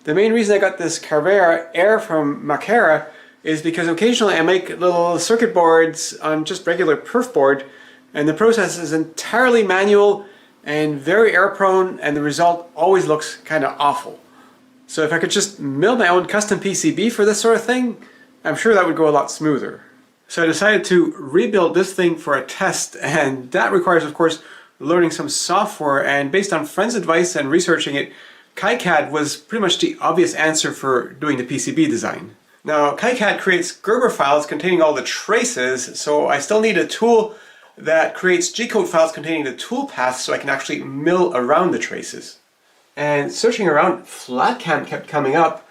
The main reason I got this Gerber Air from Makera is because occasionally I make little circuit boards on just regular perf board, and the process is entirely manual and very air prone, and the result always looks kind of awful. So if I could just mill my own custom PCB for this sort of thing, I'm sure that would go a lot smoother. So I decided to rebuild this thing for a test, and that requires, of course, learning some software, and based on friends' advice and researching it, KiCad was pretty much the obvious answer for doing the PCB design. Now, KiCad creates Gerber files containing all the traces, so I still need a tool that creates G-code files containing the tool paths so I can actually mill around the traces. And searching around, FlatCam kept coming up,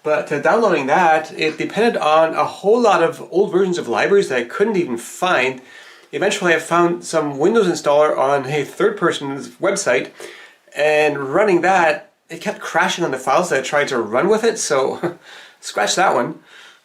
but downloading that, it depended on a whole lot of old versions of libraries that I couldn't even find. Eventually I found some Windows installer on a third person's website, and running that, it kept crashing on the files that I tried to run with it, so scratch that one.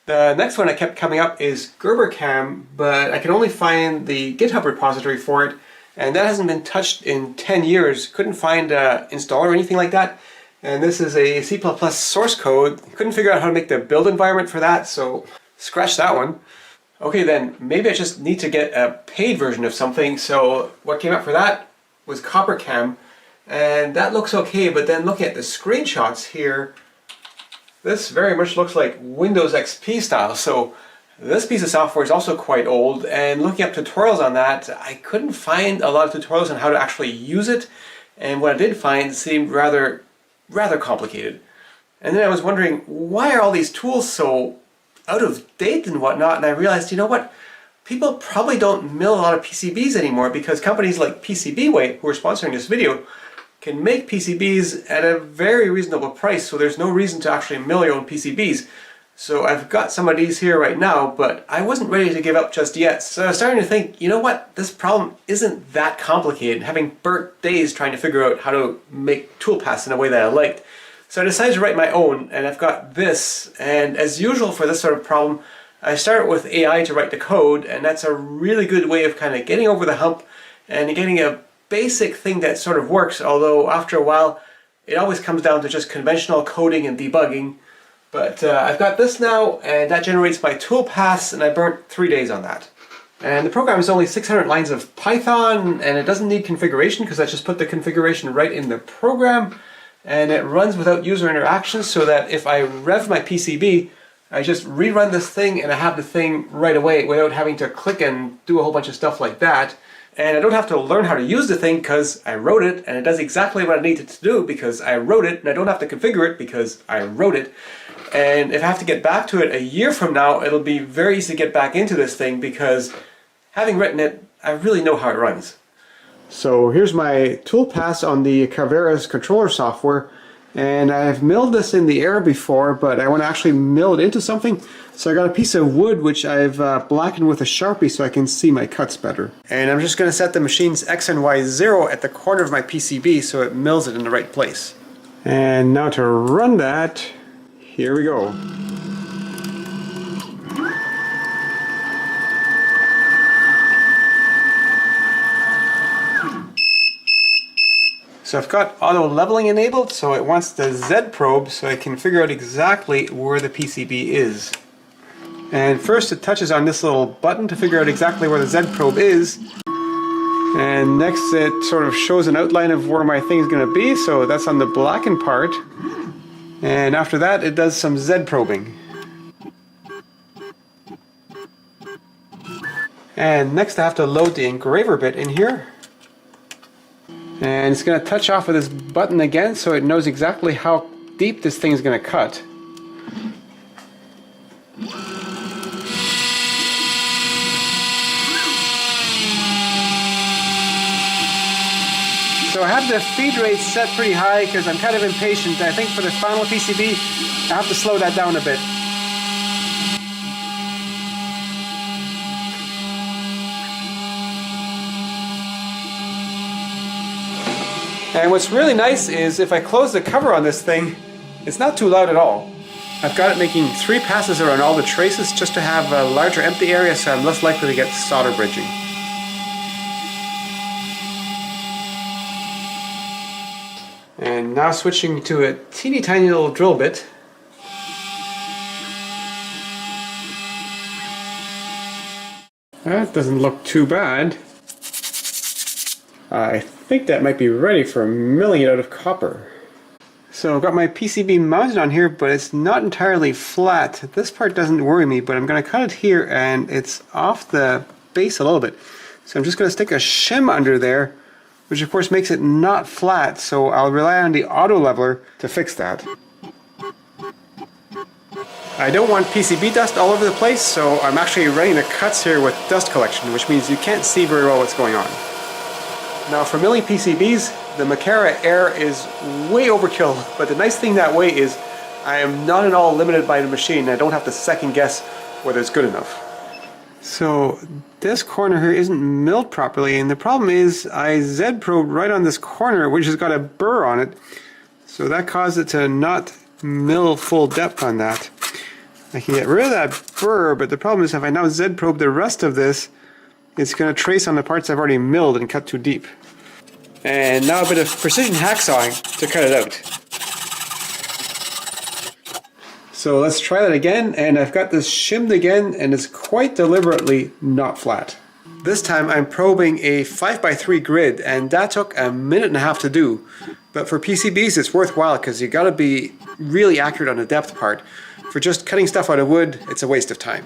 The next one that kept coming up is GerberCam, but I can only find the GitHub repository for it, and that hasn't been touched in 10 years. Couldn't find an installer or anything like that. And this is a C++ source code. Couldn't figure out how to make the build environment for that, so scratch that one. Okay, then maybe I just need to get a paid version of something. So what came up for that was CopperCam, and that looks okay, but then look at the screenshots here. This very much looks like Windows XP style, so this piece of software is also quite old, and looking up tutorials on that, I couldn't find a lot of tutorials on how to actually use it, and what I did find seemed rather complicated. And then I was wondering, why are all these tools so out of date and whatnot, and I realized, you know what, people probably don't mill a lot of PCBs anymore because companies like PCBWay, who are sponsoring this video, can make PCBs at a very reasonable price, so there's no reason to actually mill your own PCBs. So I've got some of these here right now, but I wasn't ready to give up just yet. So I was starting to think, you know what, this problem isn't that complicated, having burnt days trying to figure out how to make toolpaths in a way that I liked. So I decided to write my own, and I've got this, and as usual for this sort of problem, I start with AI to write the code, and that's a really good way of kind of getting over the hump and getting a basic thing that sort of works, although after a while it always comes down to just conventional coding and debugging. But I've got this now, and that generates my toolpaths, and I burnt 3 days on that. And the program is only 600 lines of Python, and it doesn't need configuration because I just put the configuration right in the program, and it runs without user interaction, so that if I rev my PCB, I just rerun this thing and I have the thing right away without having to click and do a whole bunch of stuff like that. And I don't have to learn how to use the thing because I wrote it, and it does exactly what I need it to do because I wrote it, and I don't have to configure it because I wrote it. And if I have to get back to it a year from now, it'll be very easy to get back into this thing because having written it, I really know how it runs. So here's my toolpaths on the Gerber's controller software, and I've milled this in the air before, but I want to actually mill it into something. So I got a piece of wood which I've blackened with a Sharpie so I can see my cuts better. And I'm just going to set the machine's X and Y 0 at the corner of my PCB so it mills it in the right place. And now to run that, here we go. So I've got auto leveling enabled, so it wants the Z probe so I can figure out exactly where the PCB is. And first it touches on this little button to figure out exactly where the Z probe is. And next it sort of shows an outline of where my thing is going to be, so that's on the blackened part. And after that it does some Z probing. And next I have to load the engraver bit in here. And it's going to touch off of this button again so it knows exactly how deep this thing is going to cut. So I have the feed rate set pretty high because I'm kind of impatient. I think for the final PCB I have to slow that down a bit. And what's really nice is if I close the cover on this thing, it's not too loud at all. I've got it making 3 passes around all the traces just to have a larger empty area so I'm less likely to get solder bridging. And And now switching to a teeny tiny little drill bit. That doesn't look too bad. I think that might be ready for milling it out of copper. So I've got my PCB mounted on here, but it's not entirely flat. This part doesn't worry me, but I'm going to cut it here and it's off the base a little bit. So I'm just going to stick a shim under there, which of course makes it not flat, so I'll rely on the auto leveler to fix that. I don't want PCB dust all over the place, so I'm actually running the cuts here with dust collection, which means you can't see very well what's going on. Now for milling PCBs, the Makera air is way overkill, but the nice thing that way is I am not at all limited by the machine. I don't have to second guess whether it's good enough. So this corner here isn't milled properly, and the problem is I Z-probed right on this corner, which has got a burr on it, so that caused it to not mill full depth on that. I can get rid of that burr, but the problem is if I now Z-probe the rest of this, it's going to trace on the parts I've already milled and cut too deep. And now a bit of precision hacksawing to cut it out. So let's try that again, and I've got this shimmed again, and it's quite deliberately not flat. This time I'm probing a 5x3 grid, and that took a minute and a half to do. But for PCBs it's worthwhile because you gotta be really accurate on the depth part. For just cutting stuff out of wood, it's a waste of time.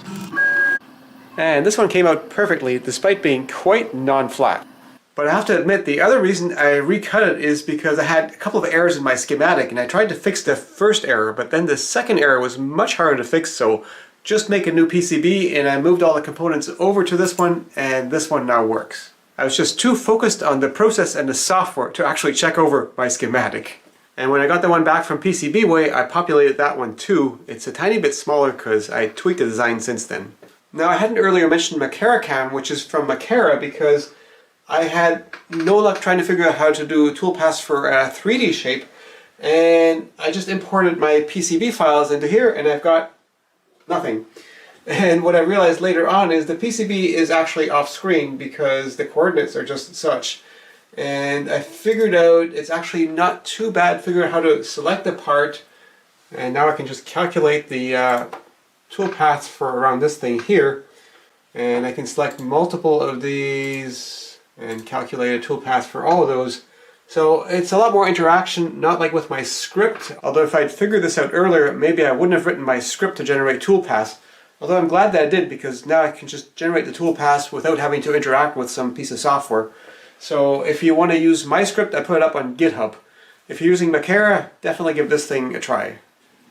And this one came out perfectly despite being quite non-flat. But I have to admit, the other reason I recut it is because I had a couple of errors in my schematic, and I tried to fix the first error, but then the second error was much harder to fix, so just make a new PCB, and I moved all the components over to this one, and this one now works. I was just too focused on the process and the software to actually check over my schematic. And when I got the one back from PCBWay, I populated that one too. It's a tiny bit smaller because I tweaked the design since then. Now I hadn't earlier mentioned Makera cam, which is from Makera, because I had no luck trying to figure out how to do toolpaths for a 3D shape, and I just imported my PCB files into here and I've got nothing. And what I realized later on is the PCB is actually off screen because the coordinates are just such. And I figured out it's actually not too bad figuring out how to select the part, and now I can just calculate the toolpaths for around this thing here, and I can select multiple of these and calculate a toolpath for all of those. So it's a lot more interaction, not like with my script, although if I'd figured this out earlier, maybe I wouldn't have written my script to generate toolpaths. Although I'm glad that I did, because now I can just generate the toolpaths without having to interact with some piece of software. So if you want to use my script, I put it up on GitHub. If you're using Makera, definitely give this thing a try.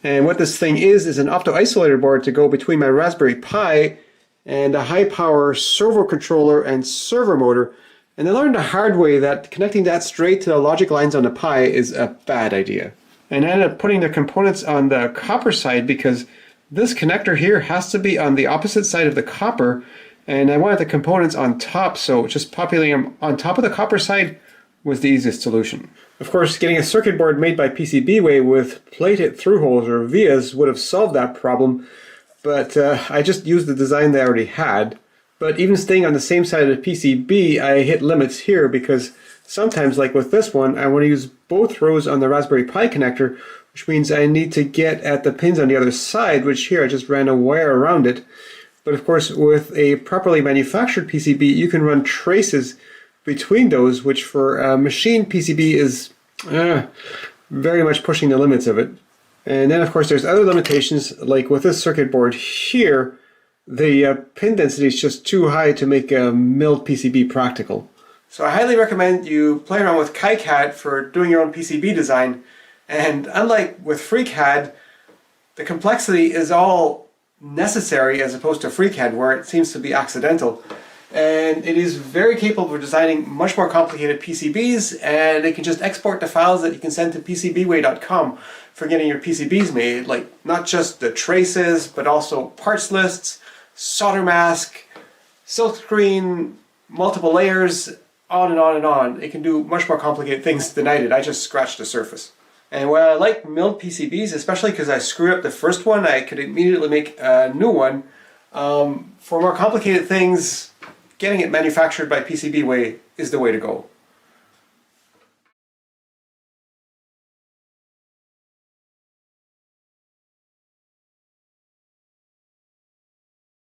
And what this thing is an opto-isolator board to go between my Raspberry Pi and a high-power servo controller and servo motor. And I learned the hard way that connecting that straight to the logic lines on the Pi is a bad idea. And I ended up putting the components on the copper side because this connector here has to be on the opposite side of the copper, and I wanted the components on top, so just populating them on top of the copper side was the easiest solution. Of course, getting a circuit board made by PCBWay with plated through holes or vias would have solved that problem, but I just used the design they already had. But even staying on the same side of the PCB, I hit limits here because sometimes, like with this one, I want to use both rows on the Raspberry Pi connector, which means I need to get at the pins on the other side, which here I just ran a wire around it. But of course, with a properly manufactured PCB, you can run traces between those, which for a machine PCB is very much pushing the limits of it. And then of course there's other limitations, like with this circuit board here, the pin density is just too high to make a milled PCB practical. So I highly recommend you play around with KiCad for doing your own PCB design. And unlike with FreeCAD, the complexity is all necessary as opposed to FreeCAD, where it seems to be accidental. And it is very capable of designing much more complicated PCBs, and it can just export the files that you can send to PCBWay.com for getting your PCBs made, like not just the traces, but also parts lists, solder mask, silk screen, multiple layers, on and on and on. It can do much more complicated things than I did. I just scratched the surface. And while I like milled PCBs, especially because I screwed up the first one, I could immediately make a new one. For more complicated things, getting it manufactured by PCBWay is the way to go.